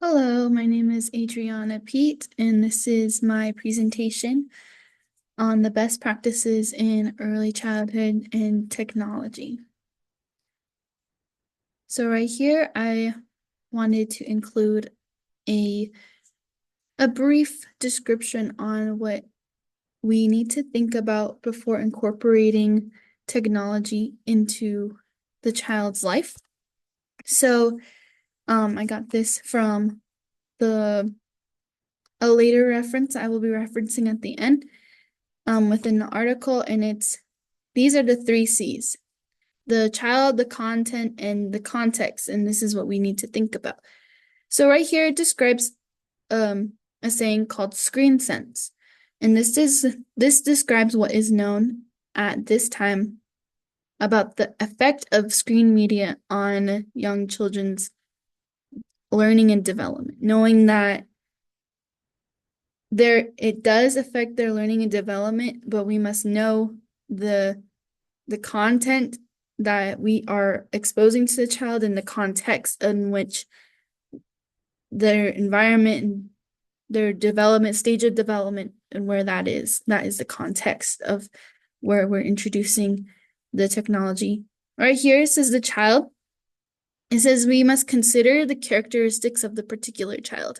Hello, my name is Adriana Pete, and this is my presentation on the best practices in early childhood and technology. So right here, I wanted to include a, a brief description on what we need to think about before incorporating technology into the child's life. So I got this from the a later reference I will be referencing at the end within the article, and these are the three C's: the child, the content, and the context. And this is what we need to think about. So right here it describes a saying called screen sense. And this describes what is known at this time about the effect of screen media on young children's learning and development, knowing that it does affect their learning and development, but we must know the content that we are exposing to the child and the context in which their environment and their development, stage of development, and where that is. That is the context of where we're introducing the technology. Right here, it says the child. It says we must consider the characteristics of the particular child.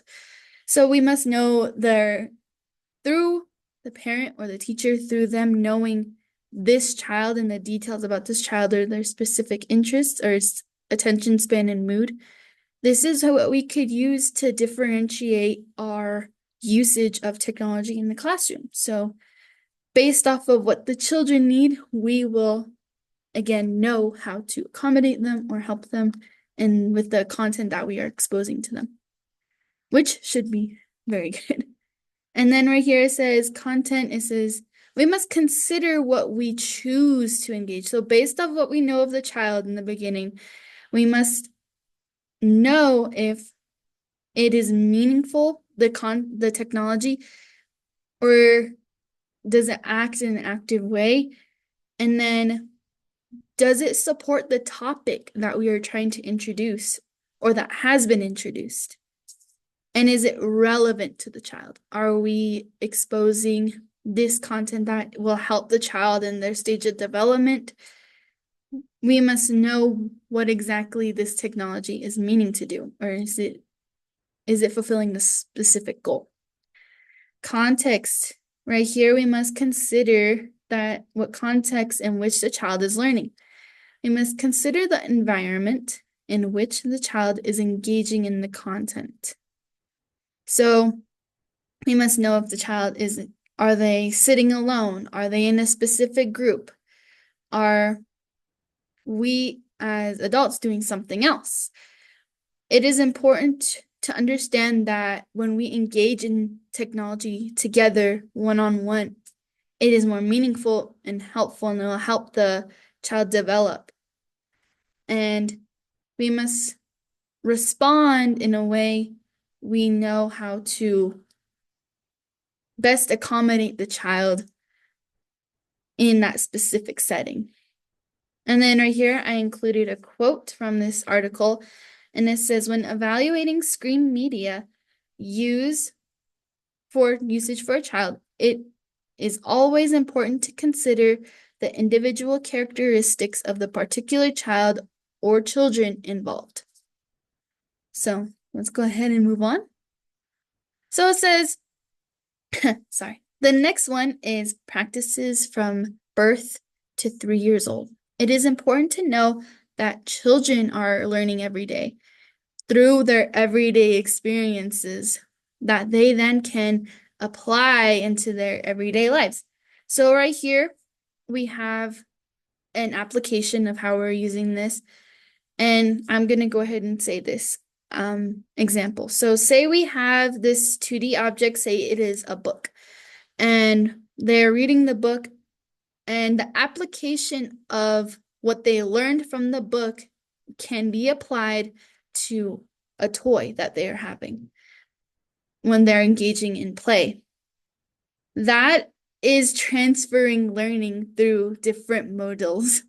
So we must know through the parent or the teacher, through them knowing this child and the details about this child or their specific interests or attention span and mood. This is what we could use to differentiate our usage of technology in the classroom. So based off of what the children need, we will again know how to accommodate them or help them and with the content that we are exposing to them, which should be very good. And then right here it says content, it says we must consider what we choose to engage. So based off what we know of the child in the beginning, we must know if it is meaningful, the technology, or does it act in an active way? And then does it support the topic that we are trying to introduce or that has been introduced? And is it relevant to the child? Are we exposing this content that will help the child in their stage of development? We must know what exactly this technology is meaning to do, or is it fulfilling the specific goal? Context. Right here, we must consider what context in which the child is learning. We must consider the environment in which the child is engaging in the content. So we must know if the child are they sitting alone? Are they in a specific group? Are we as adults doing something else? It is important to understand that when we engage in technology together, one-on-one, it is more meaningful and helpful, and it will help the child develop. And we must respond in a way we know how to best accommodate the child in that specific setting. And then right here, I included a quote from this article, and it says, when evaluating screen media usage for a child, it is always important to consider the individual characteristics of the particular child or children involved. So let's go ahead and move on. So it says, sorry, the next one is practices from birth to 3 years old. It is important to know that children are learning every day through their everyday experiences that they then can apply into their everyday lives. So right here, we have an application of how we're using this. And I'm going to go ahead and say this example. So say we have this 2D object, say it is a book, and they're reading the book, and the application of what they learned from the book can be applied to a toy that they are having when they're engaging in play. That is transferring learning through different modals.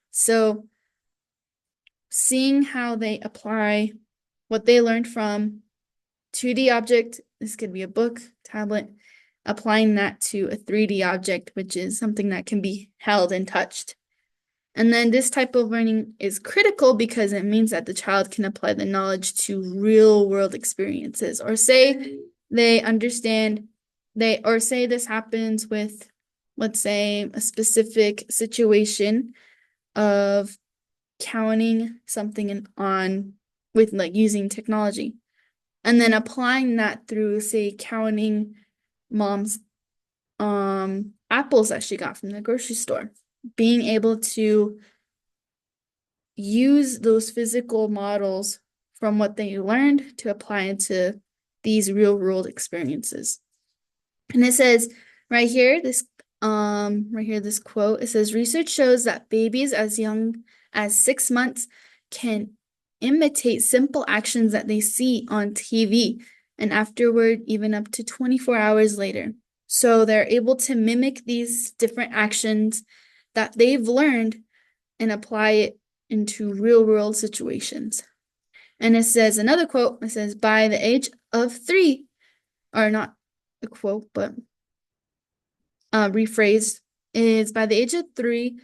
So seeing how they apply what they learned from 2D object, this could be a book, tablet, applying that to a 3D object, which is something that can be held and touched. And then this type of learning is critical because it means that the child can apply the knowledge to real world experiences, or say they understand or say this happens with, let's say, a specific situation of counting something on with like using technology, and then applying that through, say, counting mom's apples that she got from the grocery store, being able to use those physical models from what they learned to apply into these real world experiences. And it says right here, this quote, it says, research shows that babies as young as 6 months can imitate simple actions that they see on TV, and afterward, even up to 24 hours later. So they're able to mimic these different actions that they've learned and apply it into real world situations. And it says another quote, it says, by the age of 3, or not a quote, but rephrased, is by the age of 3,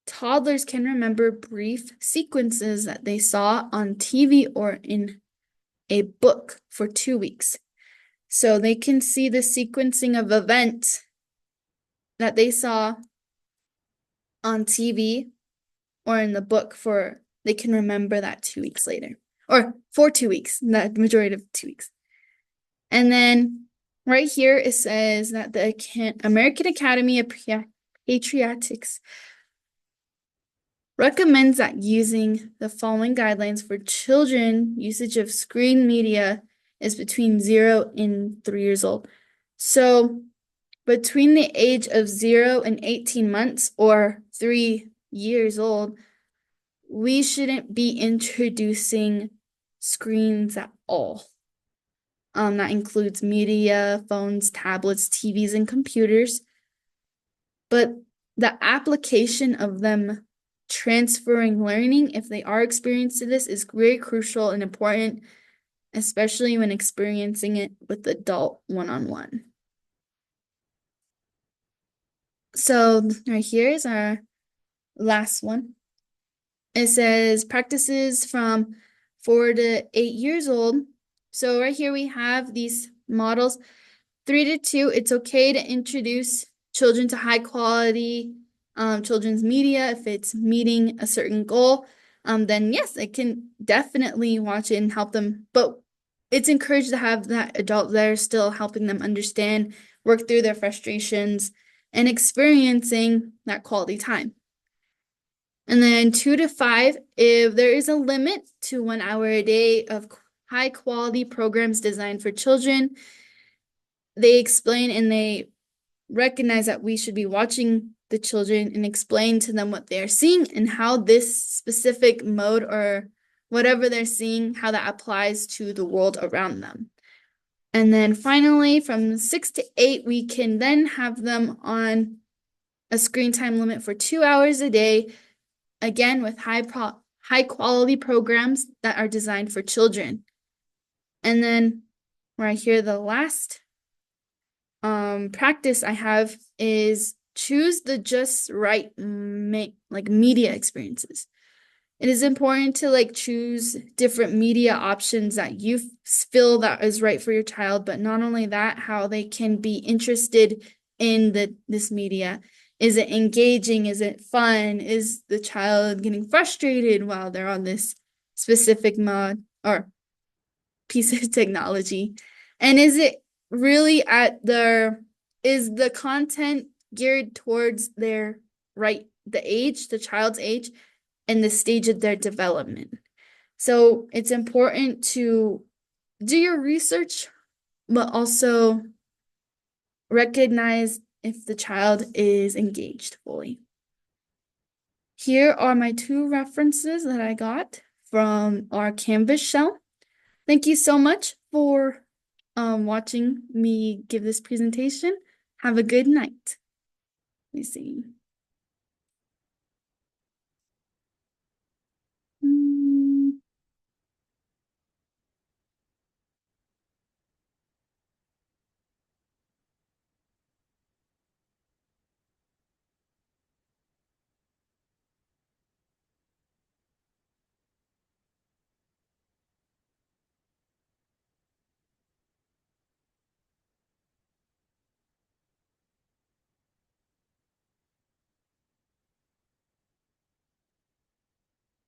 toddlers can remember brief sequences that they saw on TV or in a book for 2 weeks. So they can see the sequencing of events that they saw on TV or in the book they can remember that 2 weeks later, or for 2 weeks, the majority of 2 weeks. And then right here, it says that the American Academy of Pediatrics recommends that using the following guidelines for children, usage of screen media is between 0 and 3 years old. So between the age of 0 and 18 months or 3 years old, we shouldn't be introducing screens at all. That includes media, phones, tablets, TVs, and computers. But the application of them transferring learning, if they are experiencing this, is very crucial and important, especially when experiencing it with adult one-on-one. So right here is our last one. It says practices from 4 to 8 years old. So right here we have these models. 3 to 2, it's okay to introduce children to high quality children's media if it's meeting a certain goal. Then yes, they can definitely watch it and help them. But it's encouraged to have that adult there still helping them understand, work through their frustrations, and experiencing that quality time. And then 2 to 5, if there is a limit to 1 hour a day of high quality programs designed for children, they explain and they recognize that we should be watching the children and explain to them what they're seeing and how this specific mode or whatever they're seeing, how that applies to the world around them. And then finally, from 6 to 8, we can then have them on a screen time limit for 2 hours a day, again with high quality programs that are designed for children. And then right here, the last practice I have is choose the just right media experiences. It is important to choose different media options that you feel that is right for your child, but not only that, how they can be interested in this media. Is it engaging? Is it fun? Is the child getting frustrated while they're on this specific mod or piece of technology? And is it really is the content geared towards the child's age and the stage of their development? So it's important to do your research, but also recognize if the child is engaged fully. Here are my 2 references that I got from our Canvas shell. Thank you so much for watching me give this presentation. Have a good night. Let me see.